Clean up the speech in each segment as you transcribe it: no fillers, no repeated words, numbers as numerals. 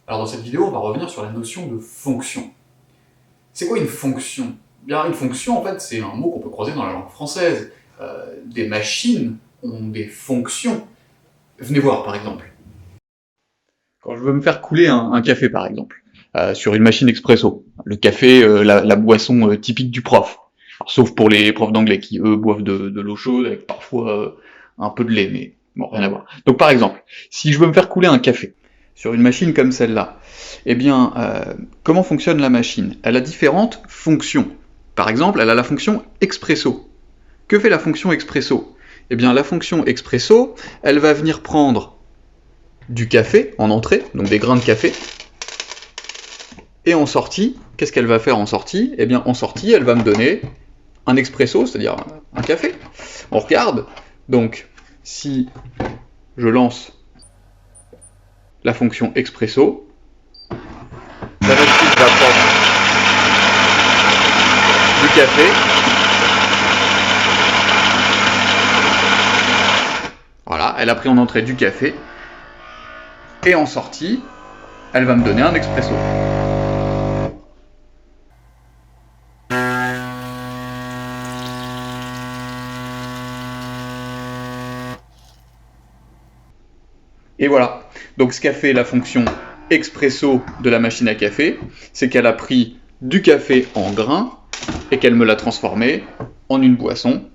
Alors dans cette vidéo, on va revenir sur la notion de fonction. C'est quoi une fonction? Bien, une fonction, en fait, c'est un mot qu'on peut croiser dans la langue française. Des machines ont des fonctions. Venez voir, par exemple. Quand je veux me faire couler un café, par exemple, sur une machine expresso, le café, la boisson typique du prof. Alors, sauf pour les profs d'anglais qui, eux, boivent de l'eau chaude avec parfois un peu de lait, mais bon, rien à voir. Donc, par exemple, si je veux me faire couler un café sur une machine comme celle-là, eh bien, comment fonctionne la machine? Elle a différentes fonctions. Par exemple, elle a la fonction expresso. Que fait la fonction expresso? Eh bien, la fonction expresso, elle va venir prendre du café en entrée, donc des grains de café, et en sortie, qu'est-ce qu'elle va faire en sortie? Eh bien, en sortie, elle va me donner un expresso, c'est-à-dire un café. On regarde, donc, si je lance la fonction expresso, la machine va prendre du café, voilà, elle a pris en entrée du café, et en sortie, elle va me donner un expresso. Et voilà. Donc ce qu'a fait la fonction expresso de la machine à café, c'est qu'elle a pris du café en grains et qu'elle me l'a transformé en une boisson,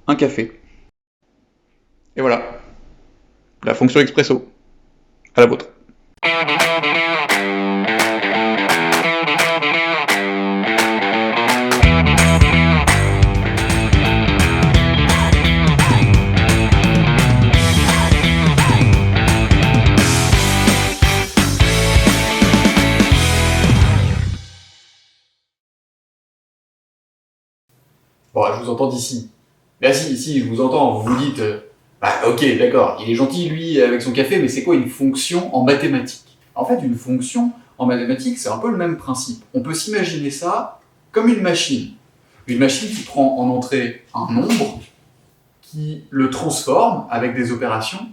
un café. Et voilà. La fonction expresso. À la vôtre. Bon, je vous entends d'ici. Là, si, je vous entends, vous vous dites, ok, d'accord, il est gentil, lui, avec son café, mais c'est quoi une fonction en mathématiques? En fait, une fonction en mathématiques, c'est un peu le même principe. On peut s'imaginer ça comme une machine. Une machine qui prend en entrée un nombre, qui le transforme avec des opérations,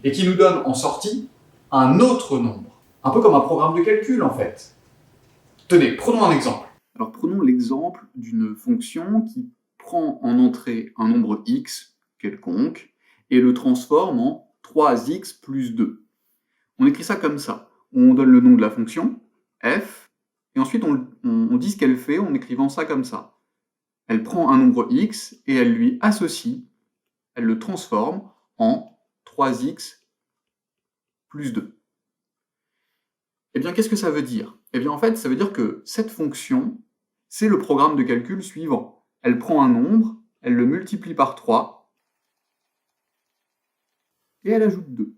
et qui nous donne en sortie un autre nombre. Un peu comme un programme de calcul, en fait. Tenez, prenons un exemple. Alors prenons l'exemple d'une fonction qui prend en entrée un nombre x quelconque et le transforme en 3x plus 2. On écrit ça comme ça. On donne le nom de la fonction, f, et ensuite on dit ce qu'elle fait en écrivant ça comme ça. Elle prend un nombre x et elle lui associe, elle le transforme en 3x plus 2. Eh bien, qu'est-ce que ça veut dire? Eh bien, en fait, ça veut dire que cette fonction, c'est le programme de calcul suivant. Elle prend un nombre, elle le multiplie par 3, et elle ajoute 2.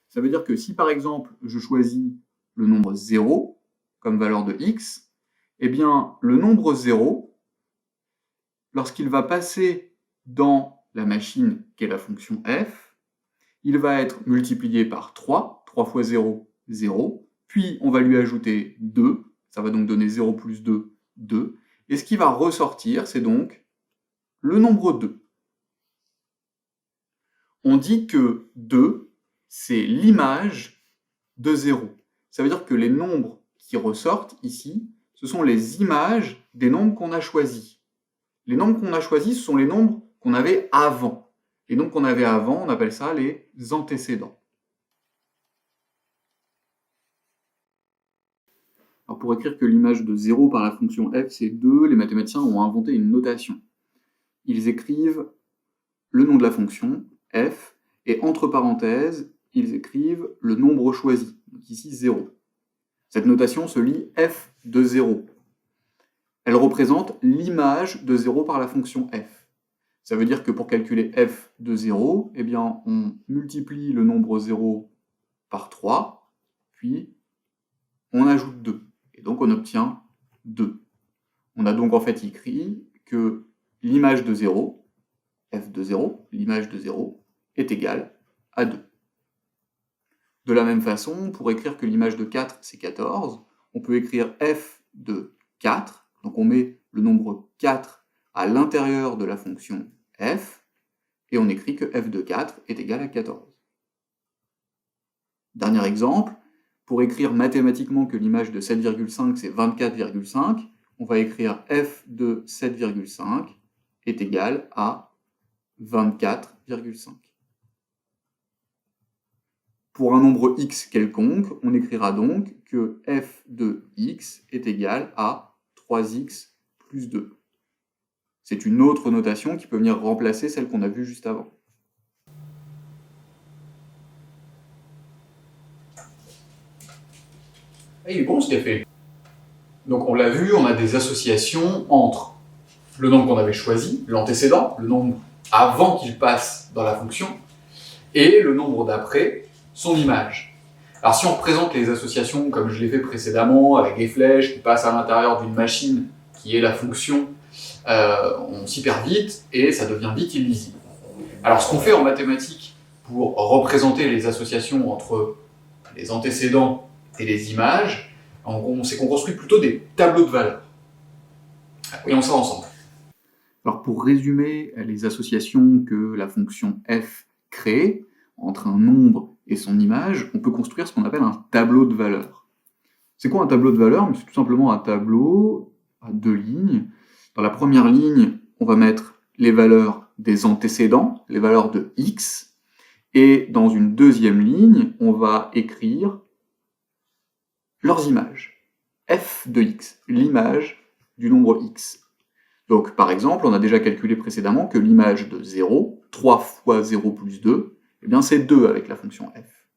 Ça veut dire que si, par exemple, je choisis le nombre 0 comme valeur de x, eh bien, le nombre 0, lorsqu'il va passer dans la machine qu'est la fonction f, il va être multiplié par 3, 3 fois 0, 0, puis on va lui ajouter 2, ça va donc donner 0 plus 2, 2, et ce qui va ressortir, c'est donc le nombre 2. On dit que 2, c'est l'image de 0. Ça veut dire que les nombres qui ressortent ici, ce sont les images des nombres qu'on a choisis. Les nombres qu'on a choisis, ce sont les nombres qu'on avait avant. Les nombres qu'on avait avant, on appelle ça les antécédents. Alors pour écrire que l'image de 0 par la fonction f, c'est 2, les mathématiciens ont inventé une notation. Ils écrivent le nom de la fonction, f, et entre parenthèses, ils écrivent le nombre choisi, donc ici 0. Cette notation se lit f de 0. Elle représente l'image de 0 par la fonction f. Ça veut dire que pour calculer f de 0, eh bien, on multiplie le nombre 0 par 3, puis on ajoute 2. Et donc on obtient 2. On a donc en fait écrit que l'image de 0, f de 0, l'image de 0, est égale à 2. De la même façon, pour écrire que l'image de 4, c'est 14, on peut écrire f de 4, donc on met le nombre 4 à l'intérieur de la fonction f, et on écrit que f de 4 est égal à 14. Dernier exemple, pour écrire mathématiquement que l'image de 7,5 c'est 24,5, on va écrire f de 7,5 est égal à 24,5. Pour un nombre x quelconque, on écrira donc que f de x est égal à 3x plus 2. C'est une autre notation qui peut venir remplacer celle qu'on a vue juste avant. Il est bon ce café. Donc on l'a vu, on a des associations entre le nombre qu'on avait choisi, l'antécédent, le nombre avant qu'il passe dans la fonction, et le nombre d'après, son image. Alors si on représente les associations comme je l'ai fait précédemment, avec des flèches qui passent à l'intérieur d'une machine qui est la fonction, on s'y perd vite et ça devient vite illisible. Alors ce qu'on fait en mathématiques pour représenter les associations entre les antécédents et les images, c'est qu'on construit plutôt des tableaux de valeurs. Voyons ça ensemble. Alors pour résumer les associations que la fonction f crée entre un nombre et son image, on peut construire ce qu'on appelle un tableau de valeurs. C'est quoi un tableau de valeurs? C'est tout simplement un tableau à 2 lignes. Dans la première ligne, on va mettre les valeurs des antécédents, les valeurs de x, et dans une deuxième ligne, on va écrire leurs images. f de x, l'image du nombre x. Donc, par exemple, on a déjà calculé précédemment que l'image de 0, 3 fois 0 plus 2, eh bien c'est 2 avec la fonction f.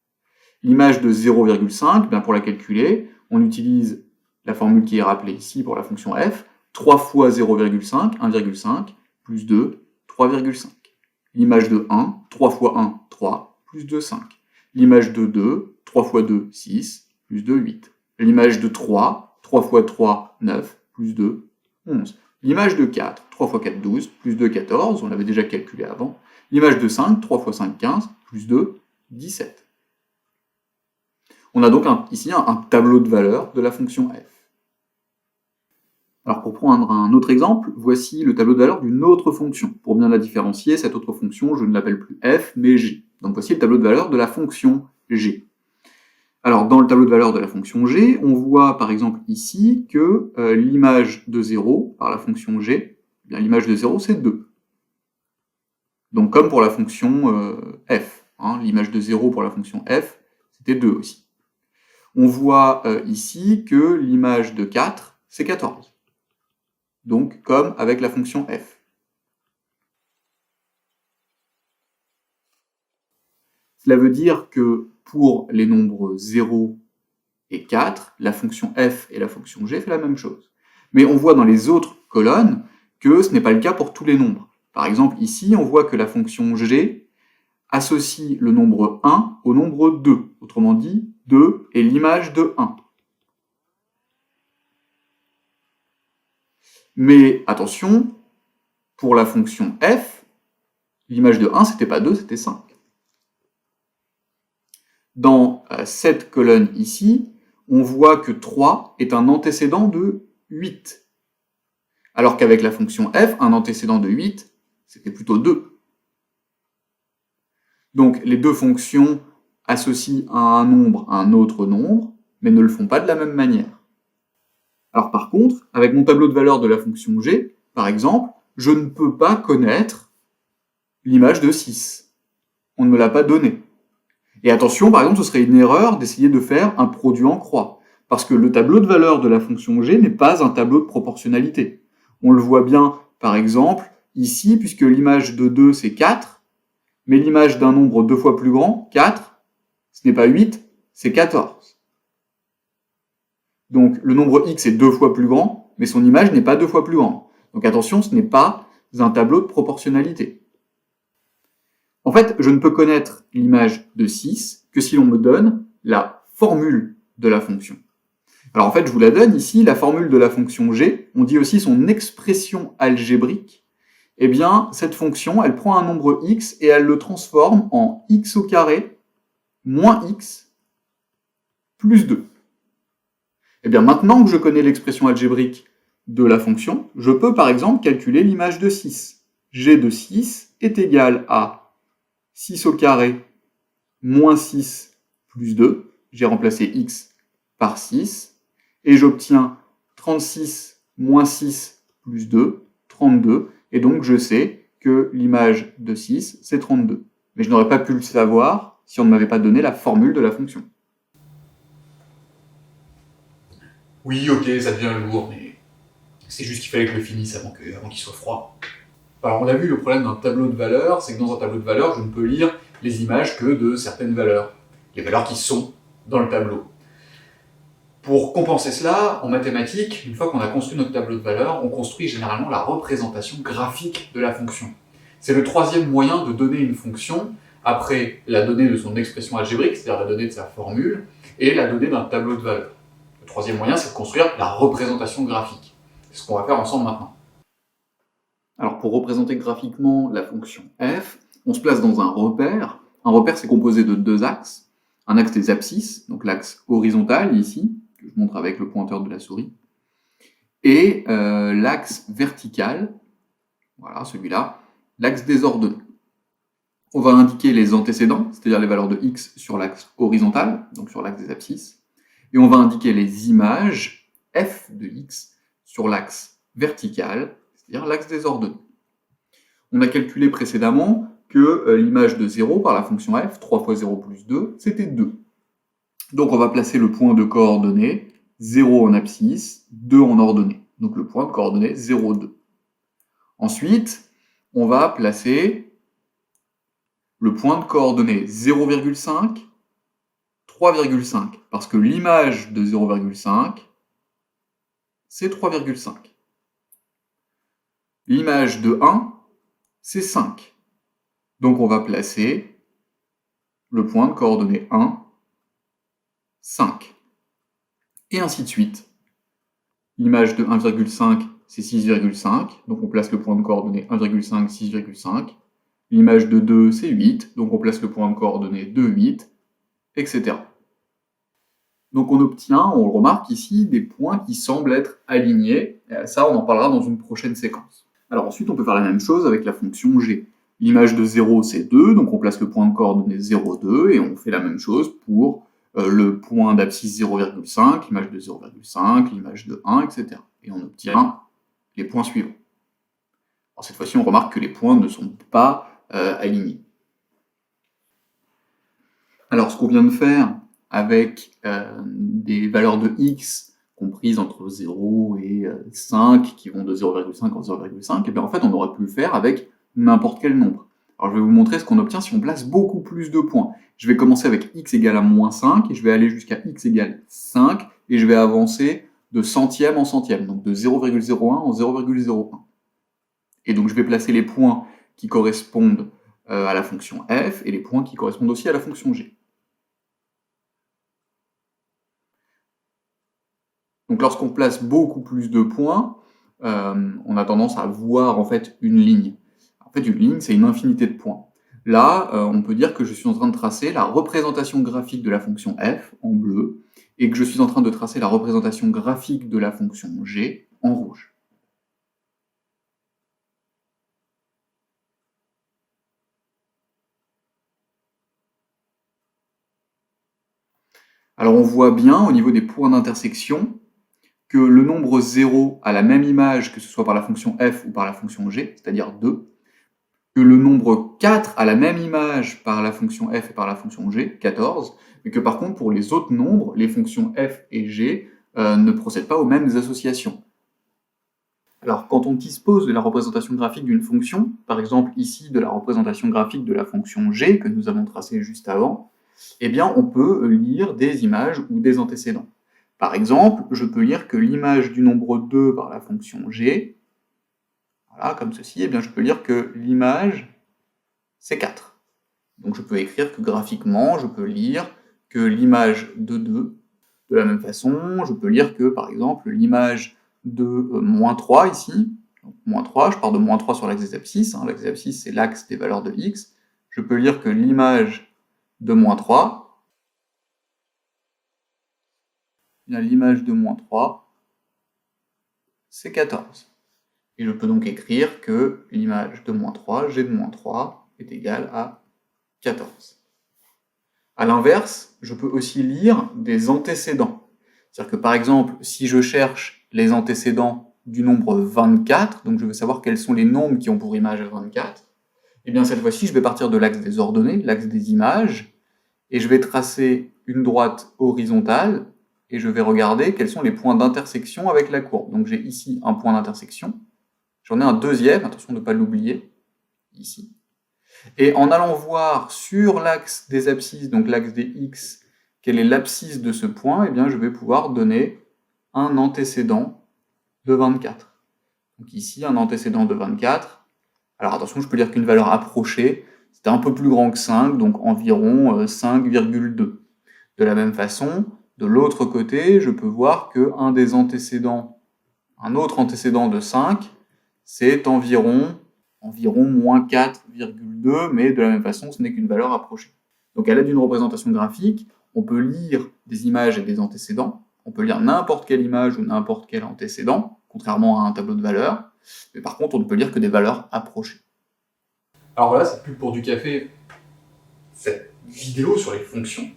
L'image de 0,5, bien pour la calculer, on utilise la formule qui est rappelée ici pour la fonction f, 3 fois 0,5, 1,5, plus 2, 3,5. L'image de 1, 3 fois 1, 3, plus 2, 5. L'image de 2, 3 fois 2, 6, plus 2, 8. L'image de 3, 3 fois 3, 9, plus 2, 11. L'image de 4, 3 fois 4, 12, plus 2, 14, on l'avait déjà calculé avant. L'image de 5, 3 fois 5, 15, plus 2, 17. On a donc ici un tableau de valeurs de la fonction f. Alors pour prendre un autre exemple, voici le tableau de valeurs d'une autre fonction. Pour bien la différencier, cette autre fonction, je ne l'appelle plus f, mais g. Donc voici le tableau de valeurs de la fonction g. Alors dans le tableau de valeurs de la fonction g, on voit par exemple ici que l'image de 0 par la fonction g, l'image de 0 c'est 2. Donc comme pour la fonction f, l'image de 0 pour la fonction f, c'était 2 aussi. On voit ici que l'image de 4, c'est 14. Donc comme avec la fonction f. Cela veut dire que pour les nombres 0 et 4, la fonction f et la fonction g fait la même chose. Mais on voit dans les autres colonnes que ce n'est pas le cas pour tous les nombres. Par exemple, ici, on voit que la fonction g associe le nombre 1 au nombre 2. Autrement dit, 2 est l'image de 1. Mais attention, pour la fonction f, l'image de 1, c'était pas 2, c'était 5. Dans cette colonne ici, on voit que 3 est un antécédent de 8. Alors qu'avec la fonction f, un antécédent de 8, c'était plutôt 2. Donc les deux fonctions associent à un nombre un autre nombre, mais ne le font pas de la même manière. Alors par contre, avec mon tableau de valeurs de la fonction g, par exemple, je ne peux pas connaître l'image de 6. On ne me l'a pas donnée. Et attention, par exemple, ce serait une erreur d'essayer de faire un produit en croix, parce que le tableau de valeurs de la fonction g n'est pas un tableau de proportionnalité. On le voit bien, par exemple, ici, puisque l'image de 2, c'est 4, mais l'image d'un nombre 2 fois plus grand, 4, ce n'est pas 8, c'est 14. Donc le nombre x est 2 fois plus grand, mais son image n'est pas 2 fois plus grande. Donc attention, ce n'est pas un tableau de proportionnalité. En fait, je ne peux connaître l'image de 6 que si l'on me donne la formule de la fonction. Alors en fait, je vous la donne ici, la formule de la fonction g, on dit aussi son expression algébrique. Eh bien, cette fonction, elle prend un nombre x et elle le transforme en x au carré moins x plus 2. Eh bien, maintenant que je connais l'expression algébrique de la fonction, je peux par exemple calculer l'image de 6. g de 6 est égal à 6 au carré moins 6 plus 2. J'ai remplacé x par 6. Et j'obtiens 36 moins 6 plus 2, 32. Et donc, je sais que l'image de 6, c'est 32. Mais je n'aurais pas pu le savoir si on ne m'avait pas donné la formule de la fonction. Oui, ok, ça devient lourd, mais c'est juste qu'il fallait que je le finisse avant qu'il soit froid. Alors on l'a vu, le problème d'un tableau de valeurs, c'est que dans un tableau de valeurs, je ne peux lire les images que de certaines valeurs. Les valeurs qui sont dans le tableau. Pour compenser cela, en mathématiques, une fois qu'on a construit notre tableau de valeurs, on construit généralement la représentation graphique de la fonction. C'est le troisième moyen de donner une fonction, après la donnée de son expression algébrique, c'est-à-dire la donnée de sa formule, et la donnée d'un tableau de valeurs. Le troisième moyen, c'est de construire la représentation graphique. C'est ce qu'on va faire ensemble maintenant. Alors pour représenter graphiquement la fonction f, on se place dans un repère. Un repère, c'est composé de deux axes. Un axe des abscisses, donc l'axe horizontal ici, que je montre avec le pointeur de la souris, et l'axe vertical, voilà celui-là, l'axe des ordonnées. On va indiquer les antécédents, c'est-à-dire les valeurs de x sur l'axe horizontal, donc sur l'axe des abscisses, et on va indiquer les images f de x sur l'axe vertical, c'est-à-dire l'axe des ordonnées. On a calculé précédemment que l'image de 0 par la fonction f, 3 fois 0 plus 2, c'était 2. Donc on va placer le point de coordonnées 0 en abscisse, 2 en ordonnée. Donc le point de coordonnées 0, 2. Ensuite, on va placer le point de coordonnées 0,5, 3,5. Parce que l'image de 0,5, c'est 3,5. L'image de 1, c'est 5. Donc on va placer le point de coordonnées 1, 5. Et ainsi de suite. L'image de 1,5, c'est 6,5. Donc on place le point de coordonnées 1,5, 6,5. L'image de 2, c'est 8. Donc on place le point de coordonnées de 8, etc. Donc on obtient, on le remarque ici, des points qui semblent être alignés. Ça, on en parlera dans une prochaine séquence. Alors ensuite, on peut faire la même chose avec la fonction g. L'image de 0, c'est 2, donc on place le point de coordonnées 0, 2, et on fait la même chose pour le point d'abscisse 0,5, l'image de 0,5, l'image de 1, etc. Et on obtient les points suivants. Alors cette fois-ci, on remarque que les points ne sont pas alignés. Alors ce qu'on vient de faire avec des valeurs de x comprises entre 0 et 5, qui vont de 0,5 en 0,5, et bien en fait on aurait pu le faire avec n'importe quel nombre. Alors je vais vous montrer ce qu'on obtient si on place beaucoup plus de points. Je vais commencer avec x égale à moins 5, et je vais aller jusqu'à x égale 5, et je vais avancer de centième en centième, donc de 0,01 en 0,01. Et donc je vais placer les points qui correspondent à la fonction f, et les points qui correspondent aussi à la fonction g. Donc lorsqu'on place beaucoup plus de points, on a tendance à voir en fait une ligne. En fait, une ligne, c'est une infinité de points. Là, on peut dire que je suis en train de tracer la représentation graphique de la fonction f en bleu, et que je suis en train de tracer la représentation graphique de la fonction g en rouge. Alors on voit bien au niveau des points d'intersection que le nombre 0 a la même image que ce soit par la fonction f ou par la fonction g, c'est-à-dire 2, que le nombre 4 a la même image par la fonction f et par la fonction g, 14, mais que par contre pour les autres nombres, les fonctions f et g ne procèdent pas aux mêmes associations. Alors quand on dispose de la représentation graphique d'une fonction, par exemple ici de la représentation graphique de la fonction g que nous avons tracée juste avant, eh bien on peut lire des images ou des antécédents. Par exemple, je peux lire que l'image du nombre 2 par la fonction g, voilà, comme ceci, eh bien je peux lire que l'image, c'est 4. Donc je peux écrire que graphiquement, je peux lire que l'image de 2, de la même façon, je peux lire que, par exemple, l'image de moins 3 ici, donc moins 3, je pars de moins 3 sur l'axe des abscisses, hein, l'axe des abscisses c'est l'axe des valeurs de x, je peux lire que l'image de moins 3, l'image de moins 3, c'est 14. Et je peux donc écrire que l'image de moins 3, g de moins 3, est égale à 14. À l'inverse, je peux aussi lire des antécédents. C'est-à-dire que par exemple, si je cherche les antécédents du nombre 24, donc je veux savoir quels sont les nombres qui ont pour image 24, et bien cette fois-ci, je vais partir de l'axe des ordonnées, l'axe des images, et je vais tracer une droite horizontale, et je vais regarder quels sont les points d'intersection avec la courbe. Donc j'ai ici un point d'intersection, j'en ai un deuxième, attention de ne pas l'oublier, ici. Et en allant voir sur l'axe des abscisses, donc l'axe des x, quelle est l'abscisse de ce point, eh bien je vais pouvoir donner un antécédent de 24. Donc ici, un antécédent de 24. Alors attention, je peux dire qu'une valeur approchée, c'est un peu plus grand que 5, donc environ 5,2. De la même façon, de l'autre côté, je peux voir qu'un des antécédents, un autre antécédent de 5, c'est environ moins 4,2, mais de la même façon, ce n'est qu'une valeur approchée. Donc à l'aide d'une représentation graphique, on peut lire des images et des antécédents, on peut lire n'importe quelle image ou n'importe quel antécédent, contrairement à un tableau de valeurs, mais par contre, on ne peut lire que des valeurs approchées. Alors voilà, c'est plus pour du café, cette vidéo sur les fonctions.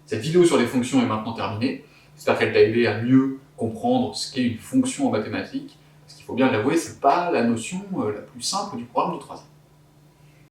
Cette vidéo sur les fonctions est maintenant terminée. J'espère qu'elle t'a aidé à mieux comprendre ce qu'est une fonction en mathématiques. Parce qu'il faut bien l'avouer, c'est pas la notion la plus simple du programme de 3e.